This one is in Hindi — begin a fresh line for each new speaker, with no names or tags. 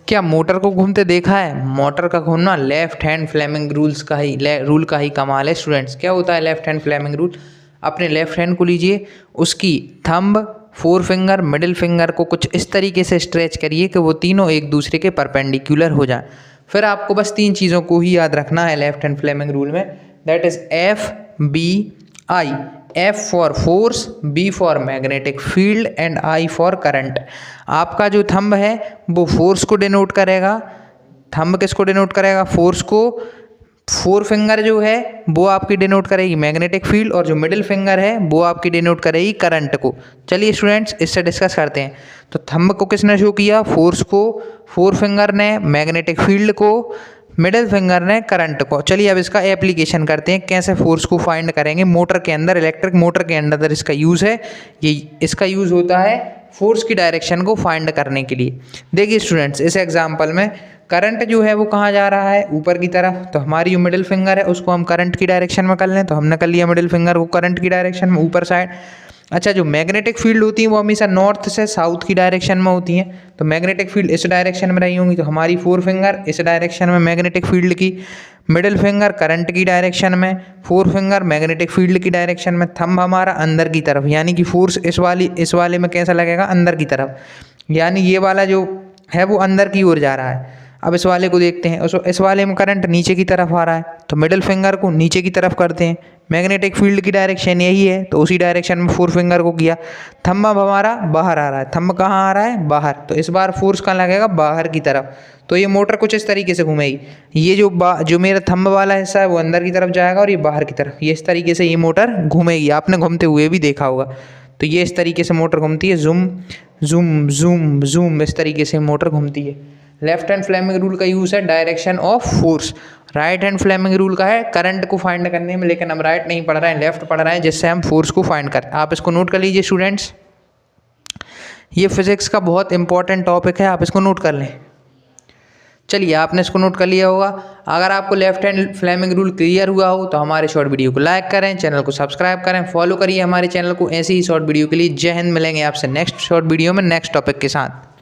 क्या मोटर को घूमते देखा है? मोटर का घूमना लेफ्ट हैंड फ्लेमिंग रूल का ही कमाल है स्टूडेंट्स। क्या होता है लेफ्ट हैंड फ्लेमिंग रूल? अपने लेफ्ट हैंड को लीजिए, उसकी thumb, four finger, middle finger को कुछ इस तरीके से स्ट्रेच करिए कि वो तीनों एक दूसरे के परपेंडिकुलर हो जाए। फिर आपको बस 3 चीज़ों को ही याद रखना है लेफ्ट हैंड फ्लेमिंग रूल में, that is FBI। F for force, B for magnetic field and I for current. आपका जो थंब है वो फोर्स को डिनोट करेगा, थंब किसको डिनोट करेगा? फोर्स को। फोर फिंगर जो है वो आपकी डिनोट करेगी मैग्नेटिक फील्ड, और जो मिडिल फिंगर है वो आपकी डिनोट करेगी करंट को। चलिए स्टूडेंट्स इससे डिस्कस करते हैं। तो थंब को किसने शो किया? फोर्स को, फोर फिंगर ने मैग्नेटिक फील्ड को, मिडिल फिंगर ने करंट को। चलिए अब इसका एप्लीकेशन करते हैं, कैसे फोर्स को फाइंड करेंगे मोटर के अंदर, इलेक्ट्रिक मोटर के अंदर इसका यूज़ है। ये इसका यूज़ होता है फोर्स की डायरेक्शन को फाइंड करने के लिए। देखिए स्टूडेंट्स इस एग्जांपल में करंट जो है वो कहाँ जा रहा है? ऊपर की तरफ। तो हमारी जो मिडिल फिंगर है उसको हम करंट की डायरेक्शन में कर लें, तो हमने कर लिया मिडिल फिंगर को करंट की डायरेक्शन में ऊपर साइड। अच्छा, जो मैग्नेटिक फील्ड होती है वो हमेशा नॉर्थ से साउथ की डायरेक्शन में होती हैं, तो मैग्नेटिक फील्ड इस डायरेक्शन में रही होंगी, तो हमारी फोर फिंगर इस डायरेक्शन में मैग्नेटिक फील्ड की, मिडिल फिंगर करंट की डायरेक्शन में, फोर फिंगर मैग्नेटिक फील्ड की डायरेक्शन में, थंब हमारा अंदर की तरफ, यानी कि फोर्स इस वाले में कैसा लगेगा? अंदर की तरफ, यानी ये वाला जो है वो अंदर की ओर जा रहा है। अब इस वाले को देखते हैं, इस वाले में करंट नीचे की तरफ आ रहा है, तो मिडिल फिंगर को नीचे की तरफ करते हैं, मैग्नेटिक फील्ड की डायरेक्शन यही है तो उसी डायरेक्शन में फोर फिंगर को किया। थंब अब हमारा बाहर आ रहा है, थंब कहाँ आ रहा है? बाहर, तो इस बार फोर्स कहाँ लगेगा? बाहर की तरफ। तो ये मोटर कुछ इस तरीके से घूमेगी, ये जो मेरा थंब वाला हिस्सा है वो अंदर की तरफ जाएगा और ये बाहर की तरफ, ये इस तरीके से ये मोटर घूमेगी। आपने घूमते हुए भी देखा होगा। तो ये इस तरीके से मोटर घूमती है, जूम जूम जूम जूम, इस तरीके से मोटर घूमती है। लेफ्ट हैंड फ्लेमिंग रूल का यूज़ है direction of force, right hand Fleming rule का है करंट को फाइंड करने में, लेकिन हम राइट नहीं पढ़ रहे हैं, लेफ्ट पढ़ रहे हैं, जिससे हम फोर्स को फाइंड करें। आप इसको नोट कर लीजिए स्टूडेंट्स, ये फिजिक्स का बहुत इंपॉर्टेंट टॉपिक है, आप इसको नोट कर लें। चलिए आपने इसको नोट कर लिया होगा। अगर आपको left hand Fleming rule clear हुआ हो तो हमारे शॉर्ट वीडियो को लाइक करें, चैनल को सब्सक्राइब करें, फॉलो करिए हमारे चैनल को ऐसे ही शॉर्ट वीडियो के लिए। जय हिंद, मिलेंगे आपसे नेक्स्ट शॉर्ट वीडियो में नेक्स्ट टॉपिक के साथ।